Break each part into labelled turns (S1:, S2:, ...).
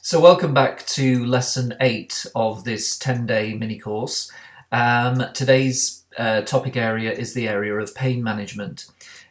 S1: So welcome back to lesson 8 of this 10-day mini course. Today's topic area is the area of pain management.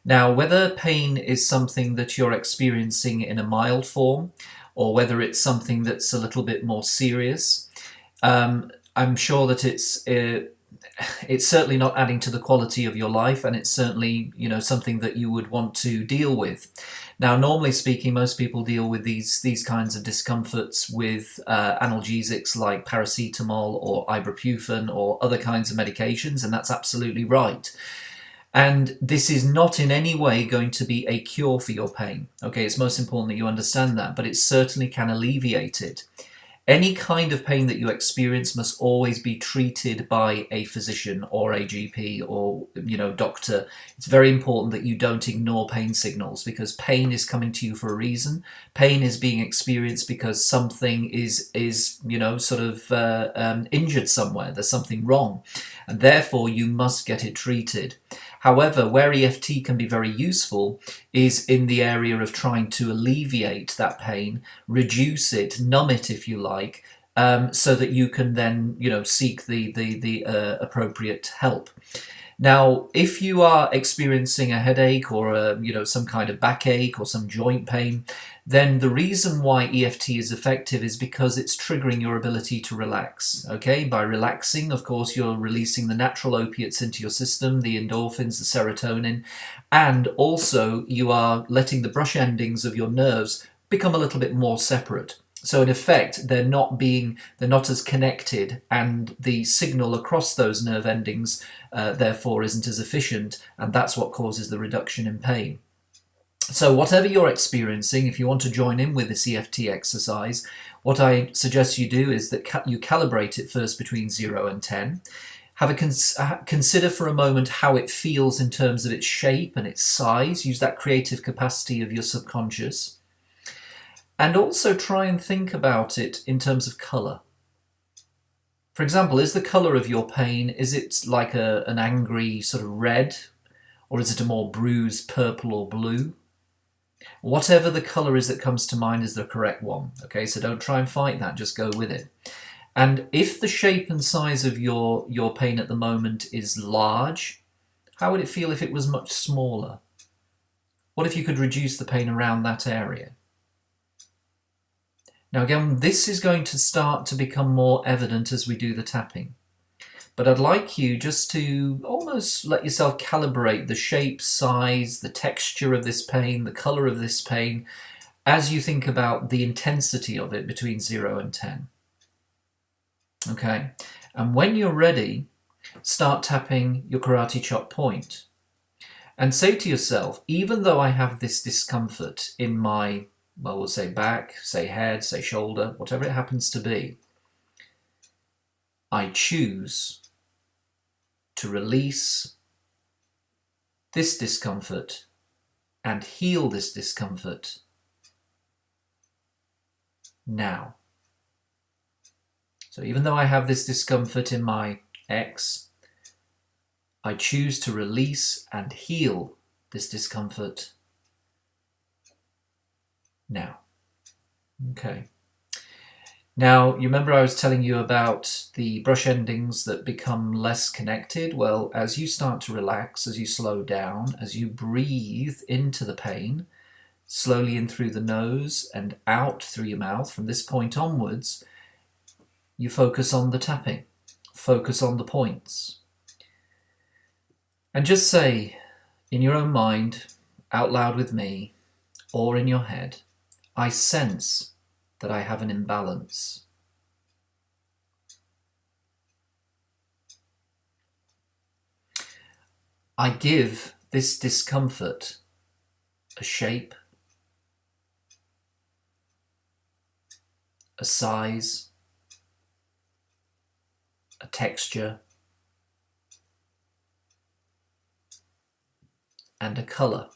S1: Now, whether pain is something that you're experiencing in a mild form or whether it's something that's a little bit more serious, I'm sure that it's certainly not adding to the quality of your life, and it's certainly, something that you would want to deal with. Now, normally speaking, most people deal with these kinds of discomforts with analgesics like paracetamol or ibuprofen or other kinds of medications, and that's absolutely right. And this is not in any way going to be a cure for your pain. Okay, it's most important that you understand that, but it certainly can alleviate it. Any kind of pain that you experience must always be treated by a physician or a GP or, doctor. It's very important that you don't ignore pain signals, because pain is coming to you for a reason. Pain is being experienced because something is injured somewhere. There's something wrong, and therefore you must get it treated. However, where EFT can be very useful is in the area of trying to alleviate that pain, reduce it, numb it if you like, so that you can then seek the appropriate help. Now, if you are experiencing a headache or some kind of backache or some joint pain, then the reason why EFT is effective is because it's triggering your ability to relax. Okay, by relaxing, of course, you're releasing the natural opiates into your system, the endorphins, the serotonin, and also you are letting the brush endings of your nerves become a little bit more separate. So in effect, they're not as connected, and the signal across those nerve endings therefore isn't as efficient, and that's what causes the reduction in pain. So whatever you're experiencing, if you want to join in with this EFT exercise, what I suggest you do is that you calibrate it first between 0 and 10. Consider for a moment how it feels in terms of its shape and its size. Use that creative capacity of your subconscious. And also try and think about it in terms of colour. For example, is the colour of your pain, is it like an angry sort of red? Or is it a more bruised purple or blue? Whatever the colour is that comes to mind is the correct one. Okay, so don't try and fight that, just go with it. And if the shape and size of your pain at the moment is large, how would it feel if it was much smaller? What if you could reduce the pain around that area? Now again, this is going to start to become more evident as we do the tapping. But I'd like you just to almost let yourself calibrate the shape, size, the texture of this pain, the colour of this pain, as you think about the intensity of it between 0 and 10. Okay, and when you're ready, start tapping your karate chop point. And say to yourself, even though I have this discomfort in my, well, we'll say back, say head, say shoulder, whatever it happens to be, I choose to release this discomfort and heal this discomfort now. So even though I have this discomfort in my X, I choose to release and heal this discomfort now. Okay. Now, you remember I was telling you about the brush endings that become less connected? Well, as you start to relax, as you slow down, as you breathe into the pain, slowly in through the nose and out through your mouth, from this point onwards, you focus on the tapping, focus on the points. And just say, in your own mind, out loud with me, or in your head, I sense that I have an imbalance. I give this discomfort a shape, a size, a texture, and a colour.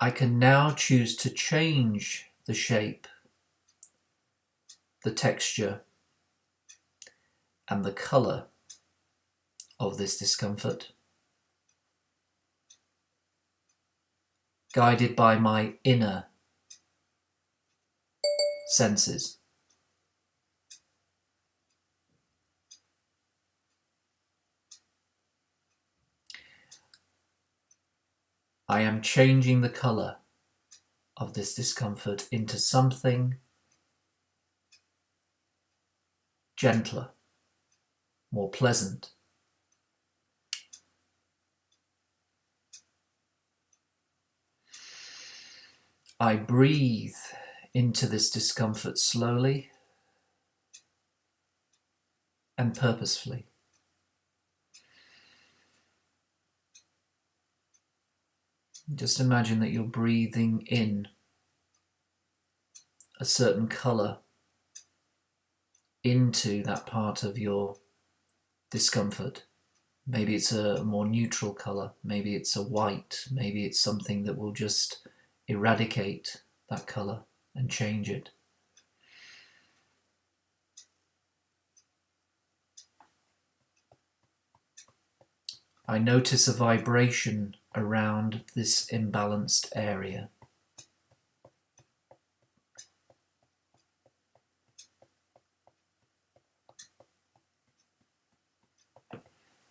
S1: I can now choose to change the shape, the texture, and the colour of this discomfort. guided by my inner senses. I am changing the colour of this discomfort into something gentler, more pleasant. I breathe into this discomfort slowly and purposefully. Just imagine that you're breathing in a certain colour into that part of your discomfort. Maybe it's a more neutral colour, maybe it's a white, maybe it's something that will just eradicate that colour and change it. I notice a vibration around this imbalanced area.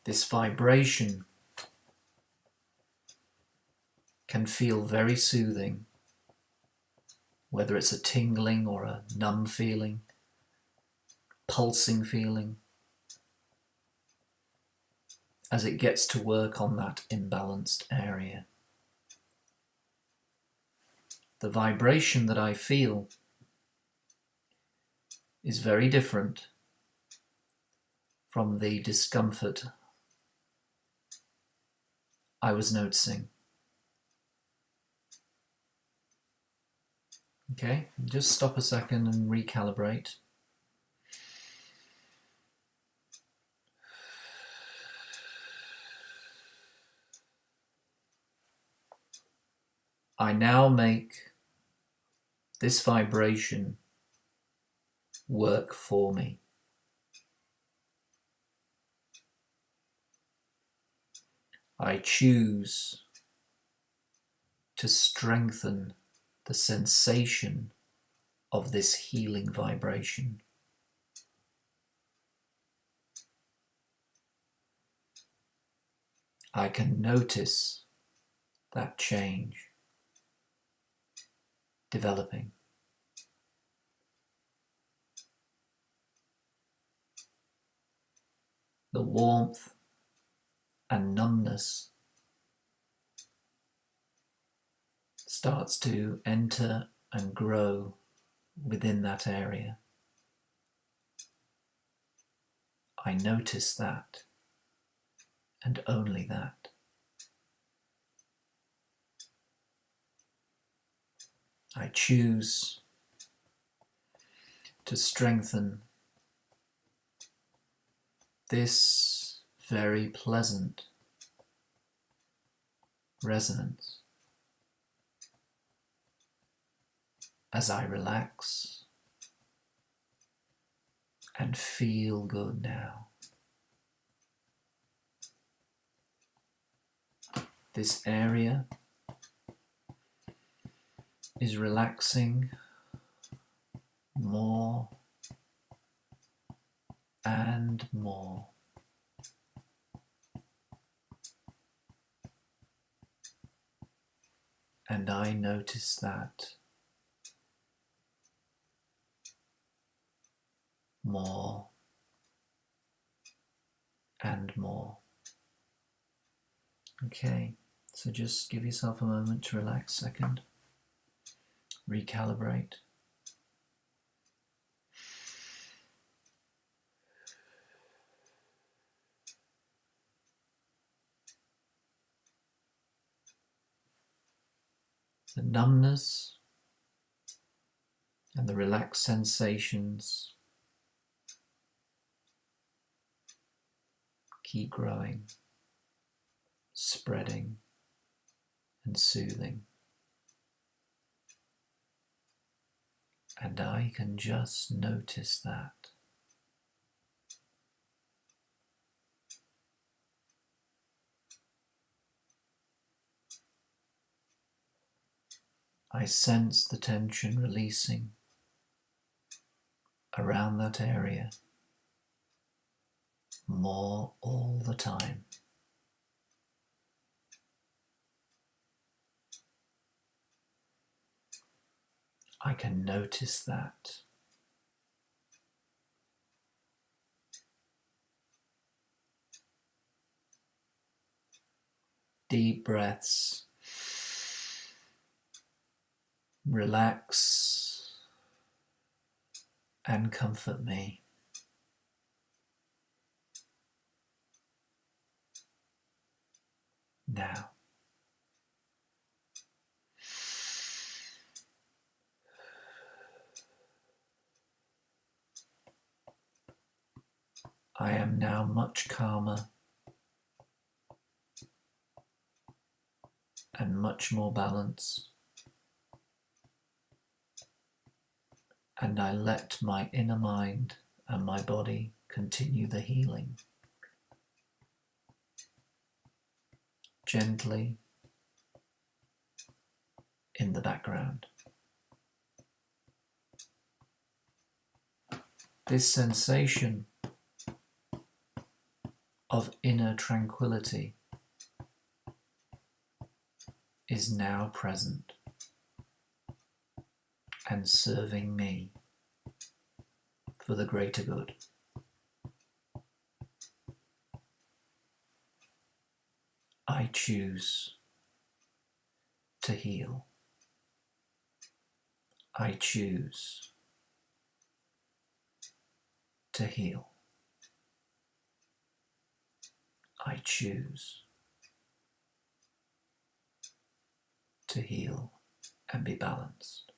S1: This vibration can feel very soothing, whether it's a tingling or a numb feeling, pulsing feeling, as it gets to work on that imbalanced area. The vibration that I feel is very different from the discomfort I was noticing. Okay, just stop a second and recalibrate. I now make this vibration work for me. I choose to strengthen the sensation of this healing vibration. I can notice that change developing. The warmth and numbness starts to enter and grow within that area. I notice that, and only that. I choose to strengthen this very pleasant resonance as I relax and feel good now. This area is relaxing more and more. And I notice that more and more. Okay, so just give yourself a moment to relax a second, recalibrate. The numbness and the relaxed sensations keep growing, spreading and soothing. And I can just notice that. I sense the tension releasing around that area more all the time. I can notice that. Deep breaths. Relax and comfort me. Now. I am now much calmer and much more balanced, and I let my inner mind and my body continue the healing. Gently in the background. This sensation of inner tranquility is now present and serving me for the greater good. I choose to heal. I choose to heal. I choose to heal and be balanced.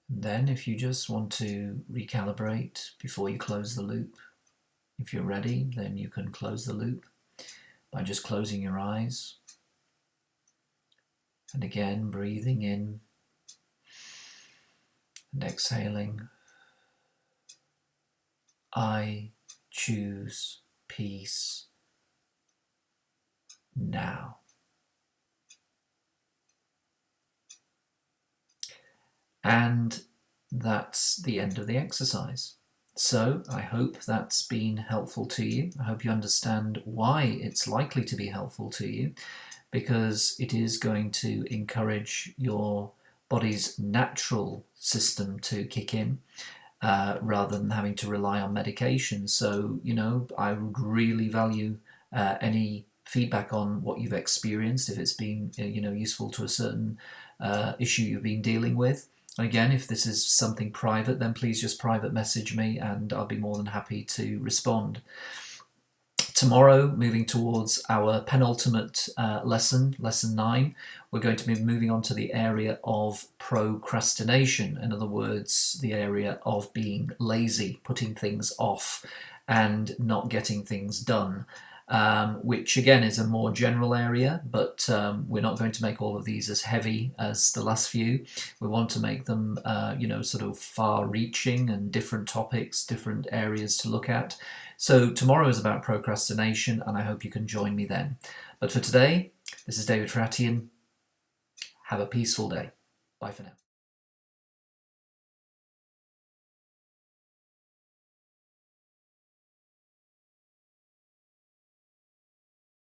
S1: Then, if you just want to recalibrate before you close the loop, if you're ready, then you can close the loop by just closing your eyes. And again, breathing in and exhaling. I choose peace now. And that's the end of the exercise. So I hope that's been helpful to you. I hope you understand why it's likely to be helpful to you, because it is going to encourage your body's natural system to kick in rather than having to rely on medication. So, I would really value any feedback on what you've experienced, if it's been, useful to a certain issue you've been dealing with. Again, if this is something private, then please just private message me and I'll be more than happy to respond. Tomorrow, moving towards our penultimate lesson 9, we're going to be moving on to the area of procrastination. In other words, the area of being lazy, putting things off and not getting things done. Which again is a more general area, but we're not going to make all of these as heavy as the last few. We want to make them, sort of far-reaching and different topics, different areas to look at. So tomorrow is about procrastination, and I hope you can join me then. But for today, this is David Fratian. Have a peaceful day. Bye for now.